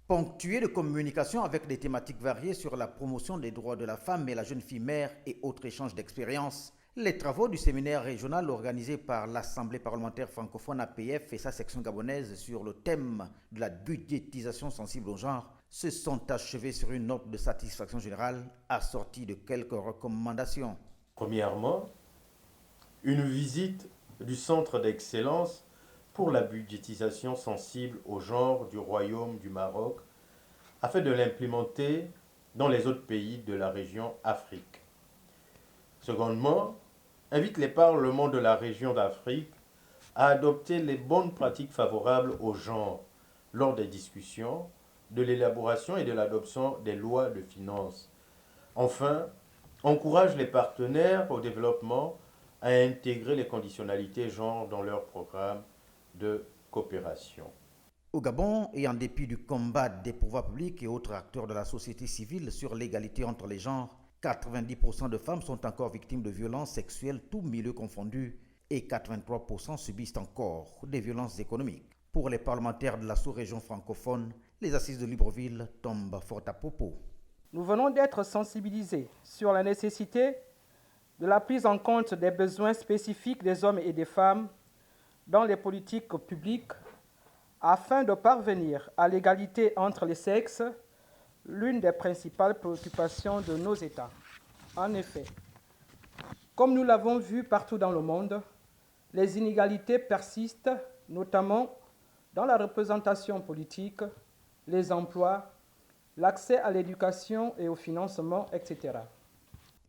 Ponctué de communication avec des thématiques variées sur la promotion des droits de la femme et la jeune fille mère et autres échanges d'expériences, les travaux du séminaire régional organisé par l'Assemblée parlementaire francophone APF et sa section gabonaise sur le thème de la budgétisation sensible au genre se sont achevés sur une note de satisfaction générale assortie de quelques recommandations. Premièrement, une visite du Centre d'excellence pour la budgétisation sensible au genre du Royaume du Maroc afin de l'implémenter dans les autres pays de la région Afrique. Secondement, invite les parlements de la région d'Afrique à adopter les bonnes pratiques favorables au genre lors des discussions, de l'élaboration et de l'adoption des lois de finances. Enfin, encourage les partenaires au développement à intégrer les conditionnalités genre dans leurs programmes de coopération. Au Gabon, et en dépit du combat des pouvoirs publics et autres acteurs de la société civile sur l'égalité entre les genres, 90% de femmes sont encore victimes de violences sexuelles, tous milieux confondus, et 83% subissent encore des violences économiques. Pour les parlementaires de la sous-région francophone, les assises de Libreville tombent fort à propos. Nous venons d'être sensibilisés sur la nécessité de la prise en compte des besoins spécifiques des hommes et des femmes dans les politiques publiques afin de parvenir à l'égalité entre les sexes, l'une des principales préoccupations de nos États. En effet, comme nous l'avons vu partout dans le monde, les inégalités persistent, notamment dans la représentation politique, les emplois, l'accès à l'éducation et au financement, etc.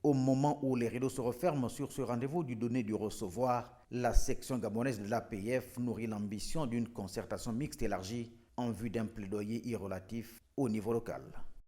Au moment où les rideaux se referment sur ce rendez-vous du donner du recevoir, la section gabonaise de l'APF nourrit l'ambition d'une concertation mixte élargie en vue d'un plaidoyer irrelatif au niveau local.